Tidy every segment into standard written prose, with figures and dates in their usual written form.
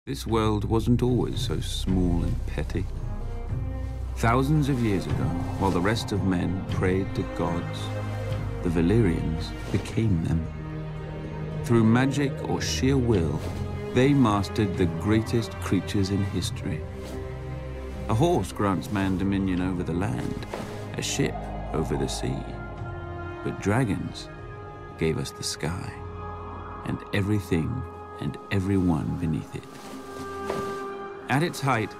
This world wasn't always so small and petty. Thousands of years ago, while the rest of men prayed to gods, the Valyrians became them. Through magic or sheer will, they mastered the greatest creatures in history. A horse grants man dominion over the land, a ship over the sea. But dragons gave us the sky, and everything and everyone beneath it. At its height,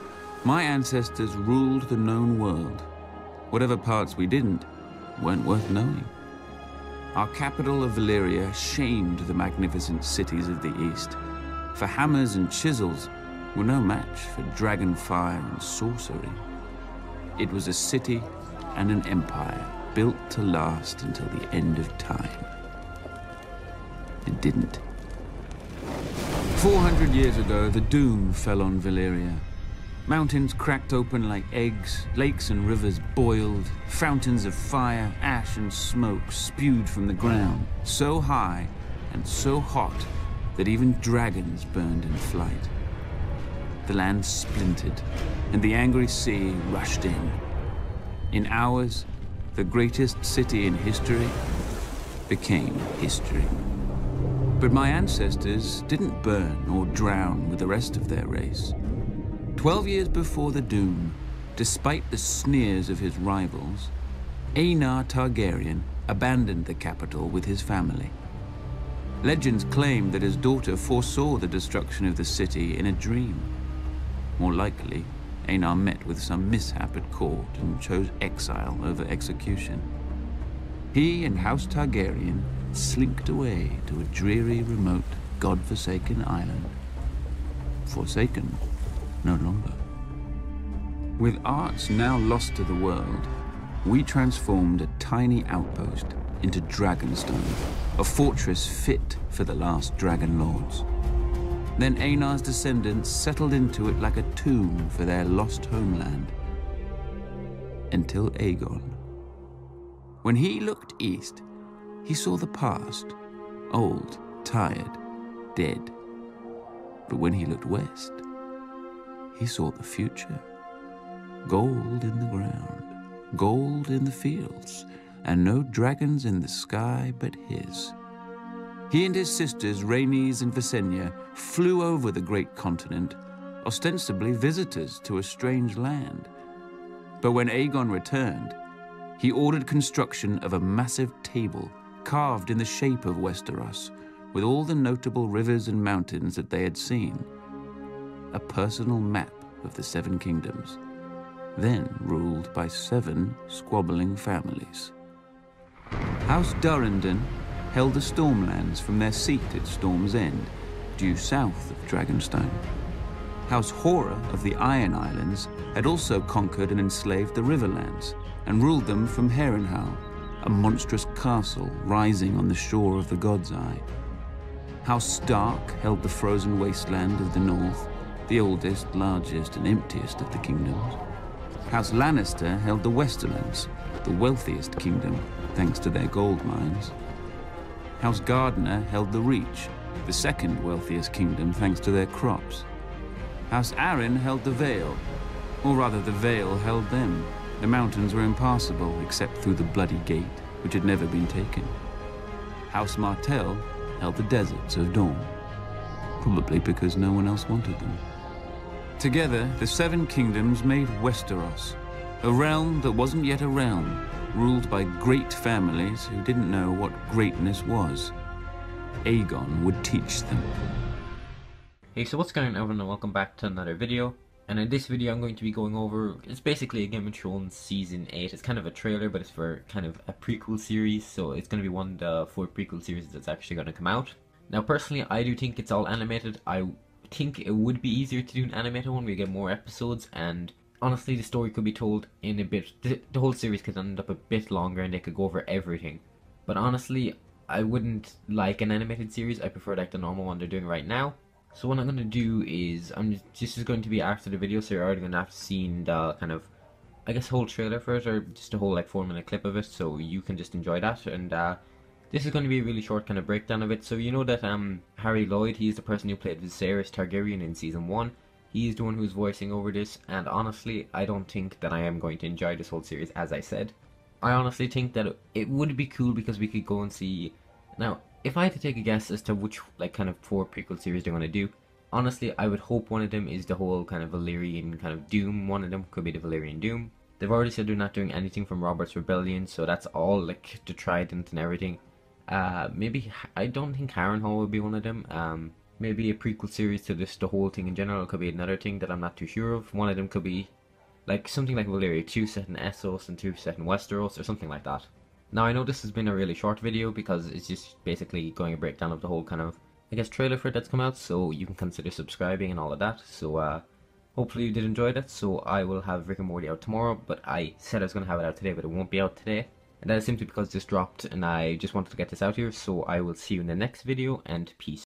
my ancestors ruled the known world. Whatever parts we didn't weren't worth knowing. Our capital of Valyria shamed the magnificent cities of the east, for hammers and chisels were no match for dragon fire and sorcery. It was a city and an empire built to last until the end of time. It didn't. 400 years ago, the Doom fell on Valyria. Mountains cracked open like eggs, lakes and rivers boiled, fountains of fire, ash and smoke spewed from the ground, so high and so hot that even dragons burned in flight. The land splintered, and the angry sea rushed in. In hours, the greatest city in history became history. But my ancestors didn't burn or drown with the rest of their race. 12 years before the Doom, despite the sneers of his rivals, Aegon Targaryen abandoned the capital with his family. Legends claim that his daughter foresaw the destruction of the city in a dream. More likely, Aegon met with some mishap at court and chose exile over execution. He and House Targaryen slinked away to a dreary, remote, god-forsaken island. Forsaken no longer. With arts now lost to the world, we transformed a tiny outpost into Dragonstone, a fortress fit for the last dragon lords. Then Aenar's descendants settled into it like a tomb for their lost homeland. Until Aegon. When he looked east, he saw the past, old, tired, dead. But when he looked west, he saw the future. Gold in the ground, gold in the fields, and no dragons in the sky but his. He and his sisters, Rhaenys and Visenya, flew over the great continent, ostensibly visitors to a strange land. But when Aegon returned, he ordered construction of a massive table carved in the shape of Westeros, with all the notable rivers and mountains that they had seen. A personal map of the Seven Kingdoms, then ruled by 7 squabbling families. House Durrandon held the Stormlands from their seat at Storm's End, due south of Dragonstone. House Hora of the Iron Islands had also conquered and enslaved the Riverlands, and ruled them from Harrenhal, a monstrous castle rising on the shore of the God's Eye. House Stark held the frozen wasteland of the north, the oldest, largest, and emptiest of the kingdoms. House Lannister held the Westerlands, the wealthiest kingdom, thanks to their gold mines. House Gardner held the Reach, the second wealthiest kingdom, thanks to their crops. House Arryn held the Vale, or rather the Vale held them. The mountains were impassable, except through the Bloody Gate, which had never been taken. House Martell held the deserts of Dorne, probably because no one else wanted them. Together, the 7 kingdoms made Westeros, a realm that wasn't yet a realm, ruled by great families who didn't know what greatness was. Aegon would teach them. Hey, so what's going on, everyone, and welcome back to another video. And in this video I'm going to be going over, it's basically a Game of Thrones Season 8. It's kind of a trailer, but it's for kind of a prequel series, so it's going to be one of the 4 prequel series that's actually going to come out. Now personally, I do think it's all animated. I think it would be easier to do an animated one where you get more episodes, and honestly the story could be told in a bit, the whole series could end up a bit longer and they could go over everything. But honestly, I wouldn't like an animated series. I prefer like the normal one they're doing right now. So what I'm going to do is, this is going to be after the video, so you're already going to have seen the kind of, I guess, whole trailer for it, or just a whole like 4-minute clip of it, so you can just enjoy that. And This is going to be a really short kind of breakdown of it. So you know that Harry Lloyd, he's the person who played Viserys Targaryen in Season 1. He's the one who's voicing over this, and honestly, I don't think that I am going to enjoy this whole series, as I said. I honestly think that it would be cool because we could go and see... Now, if I had to take a guess as to which, like, kind of 4 prequel series they're going to do, honestly, I would hope one of them is the whole kind of Valyrian kind of Doom. One of them could be the Valyrian Doom. They've already said they're not doing anything from Robert's Rebellion, so that's all, like, the Trident and everything. Maybe, I don't think Harrenhal would be one of them. Maybe a prequel series to this, the whole thing in general, could be another thing that I'm not too sure of. One of them could be, like, something like Valyria, 2 set in Essos and 2 set in Westeros, or something like that. Now, I know this has been a really short video, because it's just basically going a breakdown of the whole kind of, I guess, trailer for it that's come out, so you can consider subscribing and all of that. So, hopefully you did enjoy that. So I will have Rick and Morty out tomorrow, but I said I was going to have it out today, but it won't be out today. And that is simply because this dropped, and I just wanted to get this out here, so I will see you in the next video, and peace.